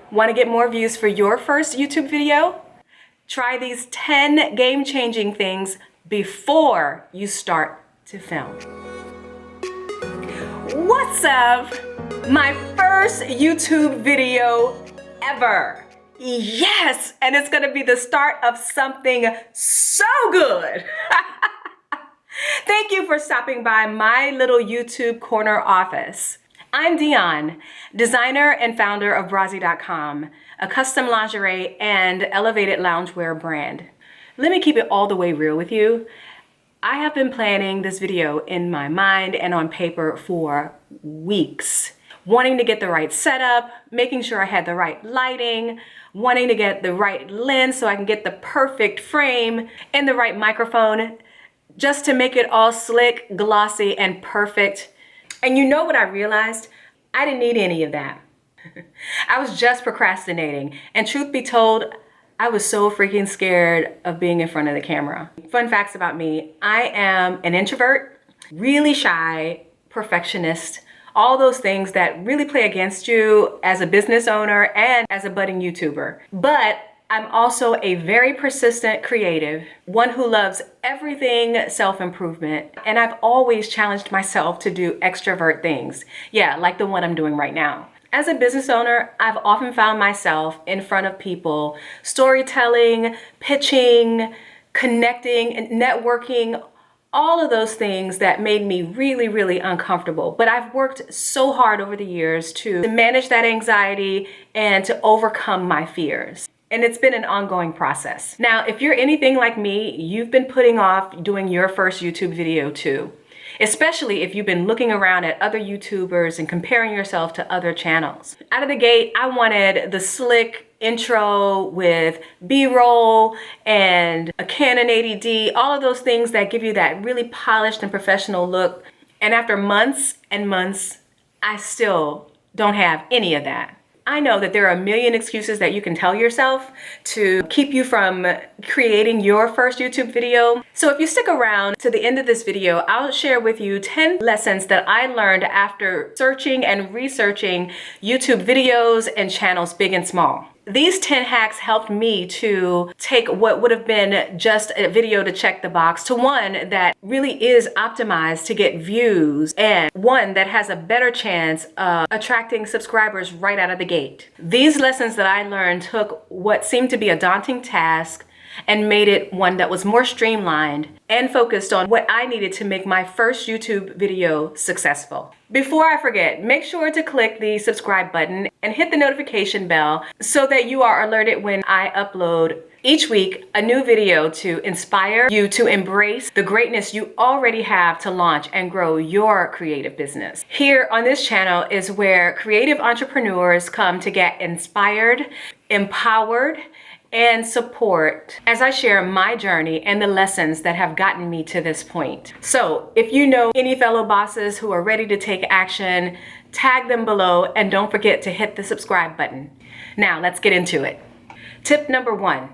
Want to get more views for your first YouTube video? Try these 10 game-changing things before you start to film. What's up? My first YouTube video ever. Yes, and it's gonna be the start of something so good. Thank you for stopping by my little YouTube corner office. I'm Dionne, designer and founder of Braazi.com, a custom lingerie and elevated loungewear brand. Let me keep it all the way real with you. I have been planning this video in my mind and on paper for weeks, wanting to get the right setup, making sure I had the right lighting, wanting to get the right lens so I can get the perfect frame and the right microphone, just to make it all slick, glossy, and perfect. And you know what I realized? I didn't need any of that. I was just procrastinating. And truth be told, I was so freaking scared of being in front of the camera. Fun facts about me: I am an introvert, really shy, perfectionist, all those things that really play against you as a business owner and as a budding YouTuber. But I'm also a very persistent creative, one who loves everything self-improvement, and I've always challenged myself to do extrovert things. Yeah, like the one I'm doing right now. As a business owner, I've often found myself in front of people, storytelling, pitching, connecting, networking, all of those things that made me really, really uncomfortable. But I've worked so hard over the years to manage that anxiety and to overcome my fears. And it's been an ongoing process. Now, if you're anything like me, you've been putting off doing your first YouTube video too. Especially if you've been looking around at other YouTubers and comparing yourself to other channels. Out of the gate, I wanted the slick intro with B-roll and a Canon 80D, all of those things that give you that really polished and professional look. And after months and months, I still don't have any of that. I know that there are a million excuses that you can tell yourself to keep you from creating your first YouTube video. So if you stick around to the end of this video, I'll share with you 10 lessons that I learned after searching and researching YouTube videos and channels big and small. These 10 hacks helped me to take what would have been just a video to check the box to one that really is optimized to get views and one that has a better chance of attracting subscribers right out of the gate. These lessons that I learned took what seemed to be a daunting task and made it one that was more streamlined and focused on what I needed to make my first YouTube video successful. Before I forget, make sure to click the subscribe button and hit the notification bell so that you are alerted when I upload each week a new video to inspire you to embrace the greatness you already have to launch and grow your creative business. Here on this channel is where creative entrepreneurs come to get inspired, empowered, and support as I share my journey and the lessons that have gotten me to this point. So if you know any fellow bosses who are ready to take action, tag them below and don't forget to hit the subscribe button. Now let's get into it. Tip number 1.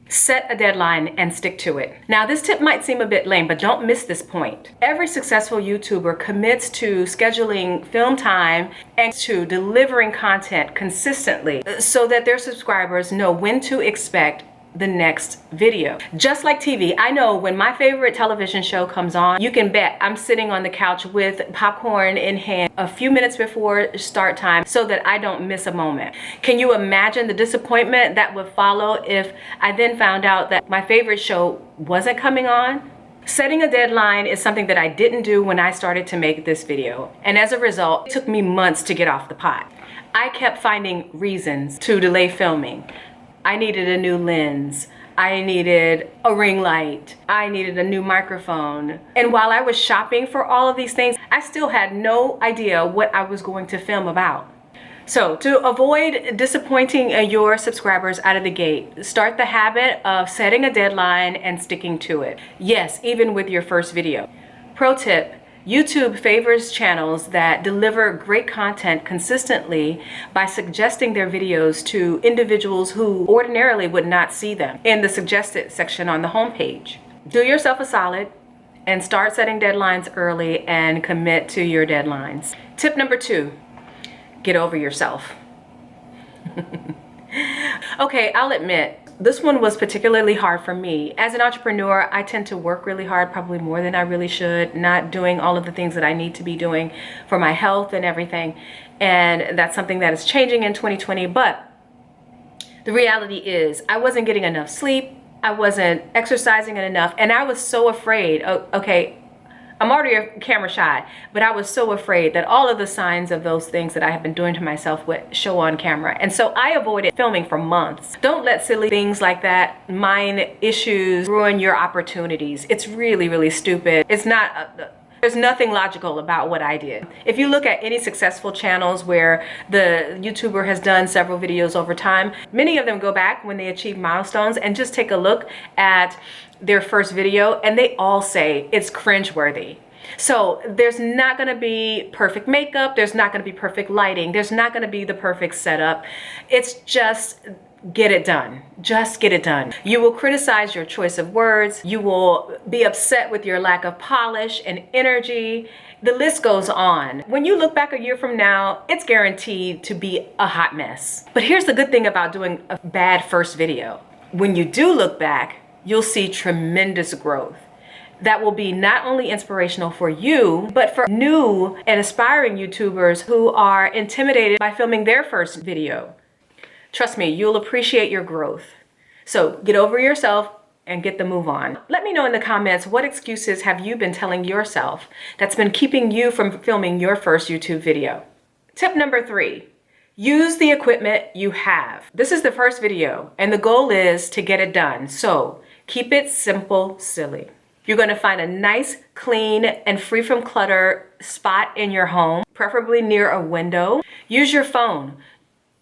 Set a deadline and stick to it. Now this tip might seem a bit lame, but don't miss this point. Every successful YouTuber commits to scheduling film time and to delivering content consistently so that their subscribers know when to expect the next video. Just like TV, I know when my favorite television show comes on, you can bet I'm sitting on the couch with popcorn in hand a few minutes before start time so that I don't miss a moment. Can you imagine the disappointment that would follow if I then found out that my favorite show wasn't coming on? Setting a deadline is something that I didn't do when I started to make this video. And as a result, it took me months to get off the pot. I kept finding reasons to delay filming. I needed a new lens. I needed a ring light. I needed a new microphone. And while I was shopping for all of these things, I still had no idea what I was going to film about. So to avoid disappointing your subscribers out of the gate, start the habit of setting a deadline and sticking to it. Yes, even with your first video. Pro tip: YouTube favors channels that deliver great content consistently by suggesting their videos to individuals who ordinarily would not see them in the suggested section on the homepage. Do yourself a solid and start setting deadlines early and commit to your deadlines. Tip number 2, get over yourself. Okay, I'll admit, this one was particularly hard for me. As an entrepreneur, I tend to work really hard, probably more than I really should, not doing all of the things that I need to be doing for my health and everything. And that's something that is changing in 2020. But the reality is I wasn't getting enough sleep. I wasn't exercising enough. And I was so afraid, okay, I'm already camera shy, but I was so afraid that all of the signs of those things that I have been doing to myself would show on camera. And so I avoided filming for months. Don't let silly things like that, mind issues, ruin your opportunities. It's really, really stupid. It's not, there's nothing logical about what I did. If you look at any successful channels where the YouTuber has done several videos over time, many of them go back when they achieve milestones and just take a look at their first video and they all say it's cringeworthy. So there's not going to be perfect makeup. There's not going to be perfect lighting. There's not going to be the perfect setup. It's just get it done. Just get it done. You will criticize your choice of words. You will be upset with your lack of polish and energy. The list goes on. When you look back a year from now, it's guaranteed to be a hot mess. But here's the good thing about doing a bad first video. When you do look back, you'll see tremendous growth. That will be not only inspirational for you, but for new and aspiring YouTubers who are intimidated by filming their first video. Trust me, you'll appreciate your growth. So get over yourself and get the move on. Let me know in the comments, what excuses have you been telling yourself that's been keeping you from filming your first YouTube video? Tip number 3. Use the equipment you have. This is the first video and the goal is to get it done. So keep it simple, silly. You're going to find a nice, clean, and free from clutter spot in your home, preferably near a window. Use your phone.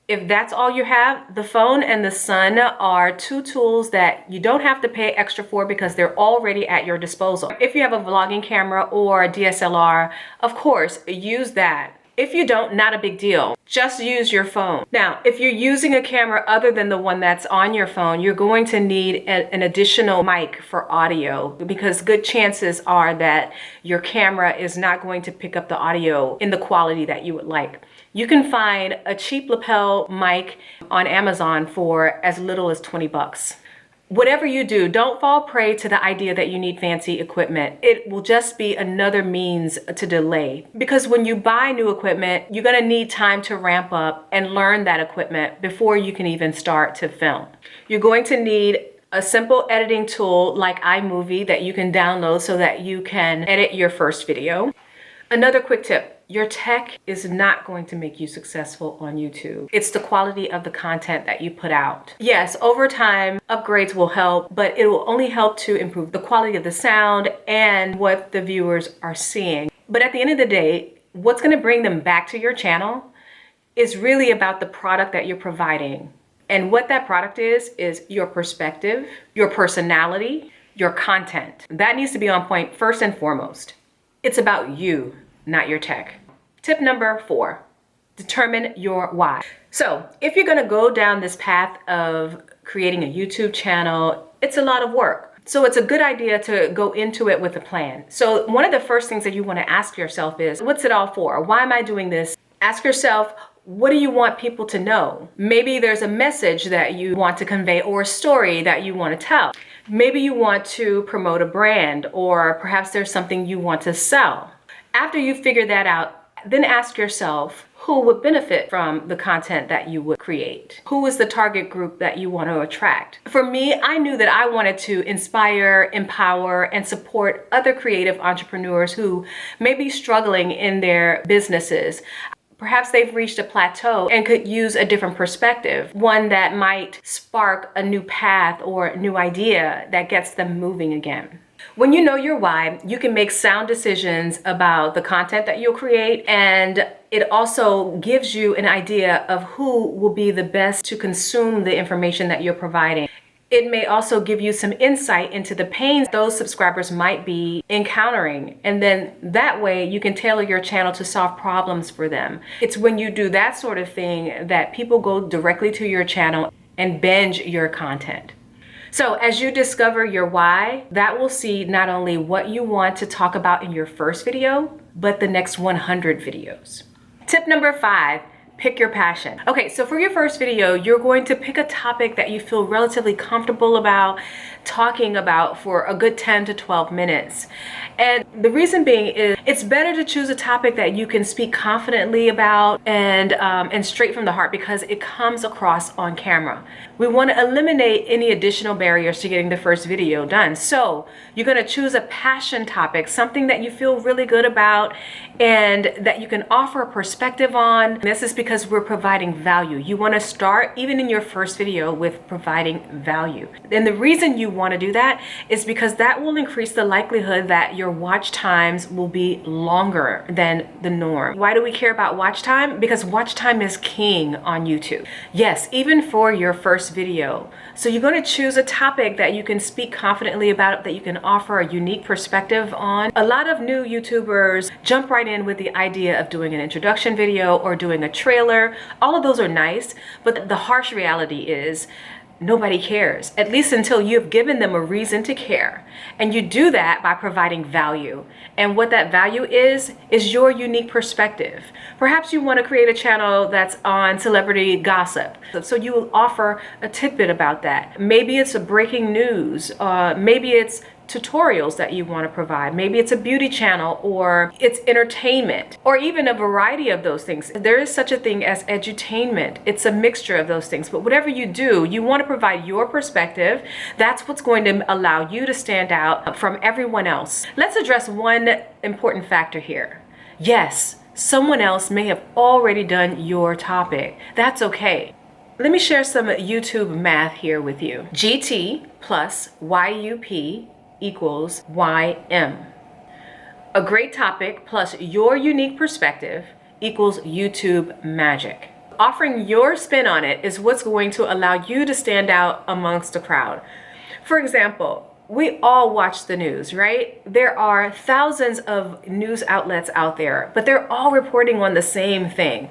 If that's all you have, the phone and the sun are two tools that you don't have to pay extra for because they're already at your disposal. If you have a vlogging camera or a DSLR, of course, use that. If you don't, not a big deal. Just use your phone. Now, if you're using a camera other than the one that's on your phone, you're going to need an additional mic for audio because good chances are that your camera is not going to pick up the audio in the quality that you would like. You can find a cheap lapel mic on Amazon for as little as 20 bucks. Whatever you do, don't fall prey to the idea that you need fancy equipment. It will just be another means to delay. Because when you buy new equipment, you're gonna need time to ramp up and learn that equipment before you can even start to film. You're going to need a simple editing tool like iMovie that you can download so that you can edit your first video. Another quick tip. Your tech is not going to make you successful on YouTube. It's the quality of the content that you put out. Yes, over time, upgrades will help, but it will only help to improve the quality of the sound and what the viewers are seeing. But at the end of the day, what's going to bring them back to your channel is really about the product that you're providing. And what that product is your perspective, your personality, your content. That needs to be on point first and foremost. It's about you, not your tech. Tip number 4, determine your why. So if you're gonna go down this path of creating a YouTube channel, it's a lot of work. So it's a good idea to go into it with a plan. So one of the first things that you wanna ask yourself is, what's it all for? Why am I doing this? Ask yourself, what do you want people to know? Maybe there's a message that you want to convey or a story that you want to tell. Maybe you want to promote a brand, or perhaps there's something you want to sell. After you figure that out, then ask yourself who would benefit from the content that you would create. Who is the target group that you want to attract? For me, I knew that I wanted to inspire, empower, and support other creative entrepreneurs who may be struggling in their businesses. Perhaps they've reached a plateau and could use a different perspective, one that might spark a new path or a new idea that gets them moving again. When you know your why, you can make sound decisions about the content that you'll create, and it also gives you an idea of who will be the best to consume the information that you're providing. It may also give you some insight into the pains those subscribers might be encountering, and then that way you can tailor your channel to solve problems for them. It's when you do that sort of thing that people go directly to your channel and binge your content. So as you discover your why, that will see not only what you want to talk about in your first video, but the next 100 videos. Tip number 5, Pick your passion. Okay, so for your first video, you're going to pick a topic that you feel relatively comfortable about talking about for a good 10 to 12 minutes. And the reason being is it's better to choose a topic that you can speak confidently about and straight from the heart, because it comes across on camera. We want to eliminate any additional barriers to getting the first video done. So you're going to choose a passion topic, something that you feel really good about and that you can offer a perspective on. This is because we're providing value. You want to start even in your first video with providing value. And the reason you want to do that is because that will increase the likelihood that your watch times will be longer than the norm. Why do we care about watch time? Because watch time is king on YouTube. Yes, even for your first video. So you're going to choose a topic that you can speak confidently about, that you can offer a unique perspective on. A lot of new YouTubers jump right in with the idea of doing an introduction video or doing a trailer. All of those are nice, but the harsh reality is nobody cares, at least until you've given them a reason to care. And you do that by providing value. And what that value is your unique perspective. Perhaps you want to create a channel that's on celebrity gossip. So you will offer a tidbit about that. Maybe it's a breaking news. Maybe it's tutorials that you want to provide. Maybe it's a beauty channel, or it's entertainment, or even a variety of those things. There is such a thing as edutainment. It's a mixture of those things. But whatever you do, you want to provide your perspective. That's what's going to allow you to stand out from everyone else. Let's address one important factor here. Yes, someone else may have already done your topic. That's okay. Let me share some YouTube math here with you. GT plus YUP equals YM. A great topic plus your unique perspective equals YouTube magic. Offering your spin on it is what's going to allow you to stand out amongst the crowd. For example, we all watch the news, right? There are thousands of news outlets out there, but they're all reporting on the same thing.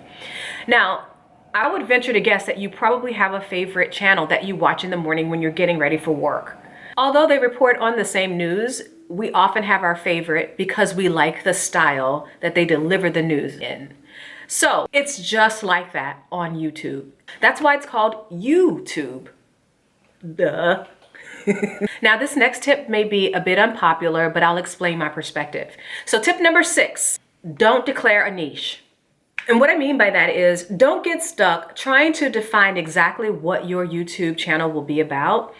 Now, I would venture to guess that you probably have a favorite channel that you watch in the morning when you're getting ready for work. Although they report on the same news, we often have our favorite because we like the style that they deliver the news in. So it's just like that on YouTube. That's why it's called YouTube. Duh. Now, this next tip may be a bit unpopular, but I'll explain my perspective. So tip number 6, don't declare a niche. And what I mean by that is, don't get stuck trying to define exactly what your YouTube channel will be about.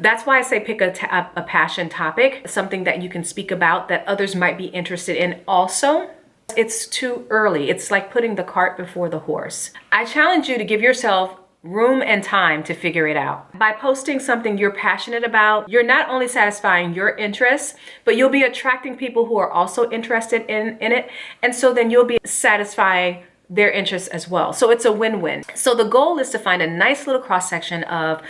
That's why I say pick a passion topic, something that you can speak about that others might be interested in also. It's too early. It's like putting the cart before the horse. I challenge you to give yourself room and time to figure it out. By posting something you're passionate about, you're not only satisfying your interests, but you'll be attracting people who are also interested in it. And so then you'll be satisfying their interests as well. So it's a win-win. So the goal is to find a nice little cross-section of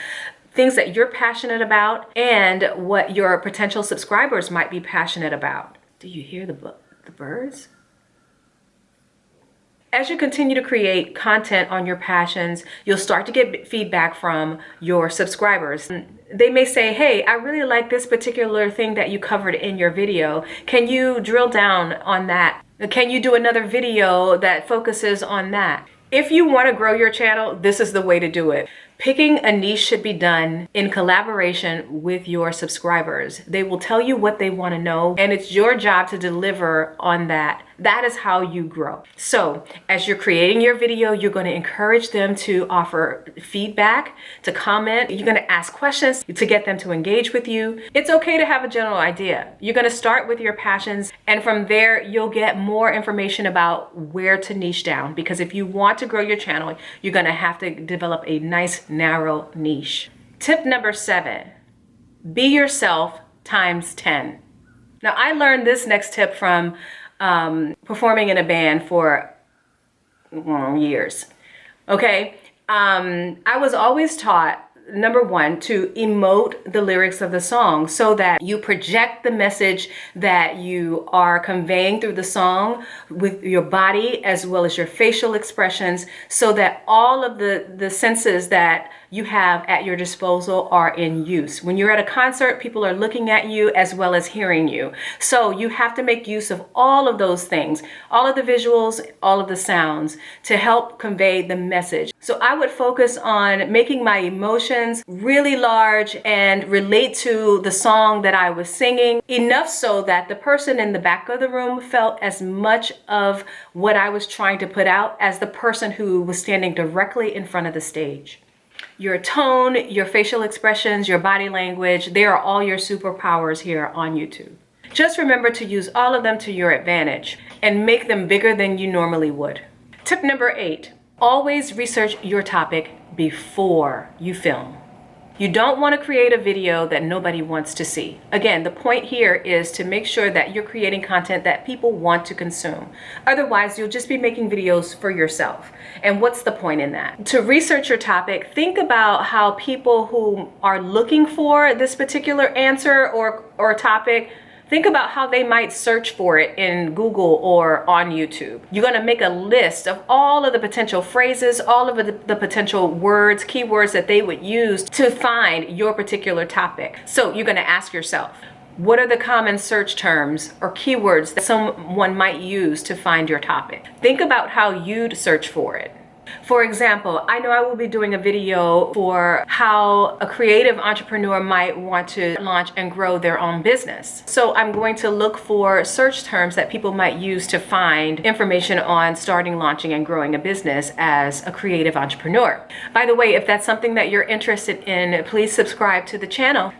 things that you're passionate about and what your potential subscribers might be passionate about. Do you hear the birds? As you continue to create content on your passions, you'll start to get feedback from your subscribers. They may say, hey, I really like this particular thing that you covered in your video. Can you drill down on that? Can you do another video that focuses on that? If you want to grow your channel, this is the way to do it. Picking a niche should be done in collaboration with your subscribers. They will tell you what they want to know, and it's your job to deliver on that. That is how you grow. So as you're creating your video, you're going to encourage them to offer feedback, to comment. You're going to ask questions to get them to engage with you. It's okay to have a general idea. You're going to start with your passions, and from there, you'll get more information about where to niche down. Because if you want to grow your channel, you're going to have to develop a nice, narrow niche. Tip number 7, be yourself times 10. Now, I learned this next tip from performing in a band for years. Okay. I was always taught number one, to emote the lyrics of the song so that you project the message that you are conveying through the song with your body as well as your facial expressions, so that all of the senses that you have at your disposal are in use. When you're at a concert, people are looking at you as well as hearing you. So you have to make use of all of those things, all of the visuals, all of the sounds to help convey the message. So I would focus on making my emotions really large and relate to the song that I was singing, enough so that the person in the back of the room felt as much of what I was trying to put out as the person who was standing directly in front of the stage. Your tone, your facial expressions, your body language, they are all your superpowers here on YouTube. Just remember to use all of them to your advantage and make them bigger than you normally would. Tip number 8, always research your topic before you film. You don't want to create a video that nobody wants to see. Again, the point here is to make sure that you're creating content that people want to consume. Otherwise, you'll just be making videos for yourself. And what's the point in that? To research your topic, think about how people who are looking for this particular answer or topic, think about how they might search for it in Google or on YouTube. You're going to make a list of all of the potential phrases, all of the potential words, keywords that they would use to find your particular topic. So you're going to ask yourself, what are the common search terms or keywords that someone might use to find your topic? Think about how you'd search for it. For example, I know I will be doing a video for how a creative entrepreneur might want to launch and grow their own business. So I'm going to look for search terms that people might use to find information on starting, launching, and growing a business as a creative entrepreneur. By the way, if that's something that you're interested in, please subscribe to the channel.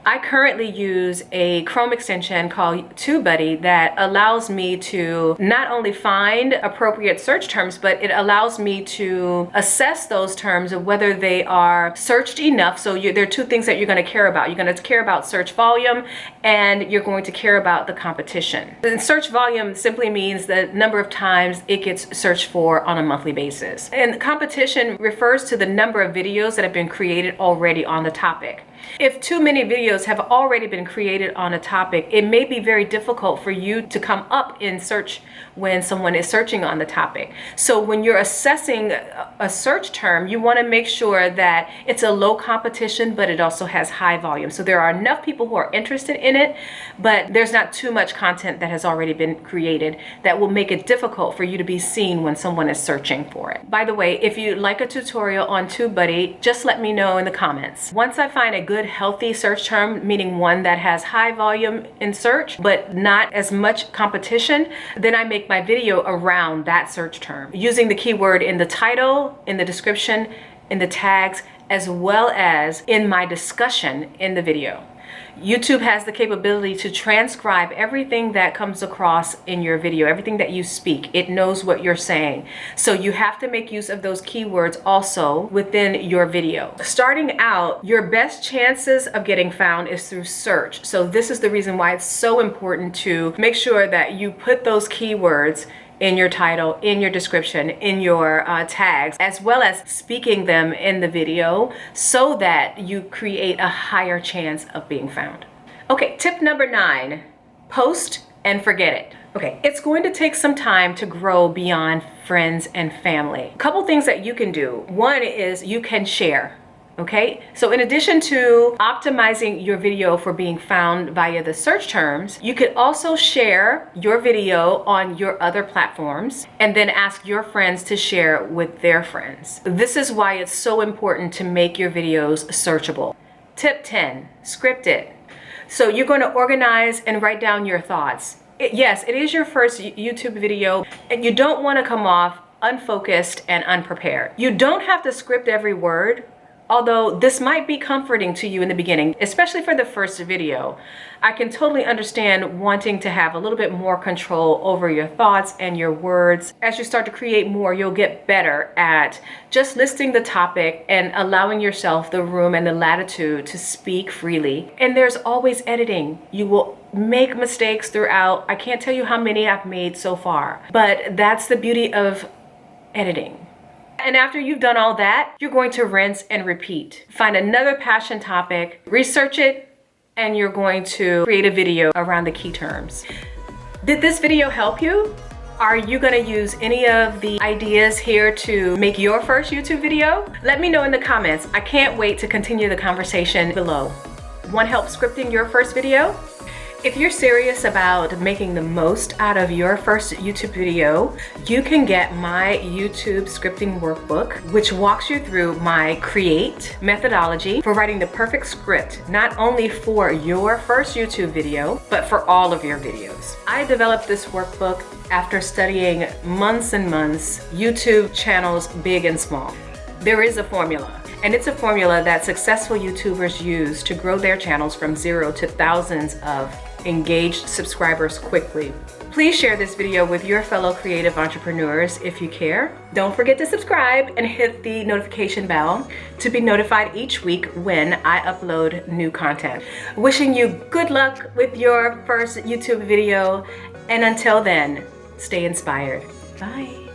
I currently use a Chrome extension called TubeBuddy that allows me to not only find appropriate search terms, but it allows me to assess those terms of whether they are searched enough. So there are two things that you're going to care about. You're going to care about search volume, and you're going to care about the competition. And search volume simply means the number of times it gets searched for on a monthly basis. And competition refers to the number of videos that have been created already on the topic. If too many videos have already been created on a topic, it may be very difficult for you to come up in search when someone is searching on the topic. So when you're assessing a search term, you want to make sure that it's a low competition, but it also has high volume. So there are enough people who are interested in it, but there's not too much content that has already been created that will make it difficult for you to be seen when someone is searching for it. By the way, if you'd like a tutorial on TubeBuddy, just let me know in the comments. Once I find a good healthy search term, meaning one that has high volume in search but not as much competition, then I make my video around that search term using the keyword in the title, in the description, in the tags, as well as in my discussion in the video. YouTube has the capability to transcribe everything that comes across in your video, everything that you speak. It knows what you're saying. So you have to make use of those keywords also within your video. Starting out, your best chances of getting found is through search. So this is the reason why it's so important to make sure that you put those keywords in your title, in your description, in your tags, as well as speaking them in the video so that you create a higher chance of being found. Okay, tip number 9, post and forget it. Okay, it's going to take some time to grow beyond friends and family. A couple things that you can do. One is you can share. Okay, so in addition to optimizing your video for being found via the search terms, you could also share your video on your other platforms and then ask your friends to share with their friends. This is why it's so important to make your videos searchable. Tip 10, script it. So you're going to organize and write down your thoughts. Yes, it is your first YouTube video, and you don't want to come off unfocused and unprepared. You don't have to script every word. Although this might be comforting to you in the beginning, especially for the first video, I can totally understand wanting to have a little bit more control over your thoughts and your words. As you start to create more, you'll get better at just listing the topic and allowing yourself the room and the latitude to speak freely. And there's always editing. You will make mistakes throughout. I can't tell you how many I've made so far, but that's the beauty of editing. And after you've done all that, you're going to rinse and repeat. Find another passion topic, research it, and you're going to create a video around the key terms. Did this video help you? Are you gonna use any of the ideas here to make your first YouTube video? Let me know in the comments. I can't wait to continue the conversation below. Want help scripting your first video? If you're serious about making the most out of your first YouTube video, you can get my YouTube scripting workbook, which walks you through my create methodology for writing the perfect script, not only for your first YouTube video, but for all of your videos. I developed this workbook after studying months and months YouTube channels, big and small. There is a formula. And it's a formula that successful YouTubers use to grow their channels from 0 to thousands of engaged subscribers quickly. Please share this video with your fellow creative entrepreneurs if you care. Don't forget to subscribe and hit the notification bell to be notified each week when I upload new content. Wishing you good luck with your first YouTube video, and until then, stay inspired. Bye.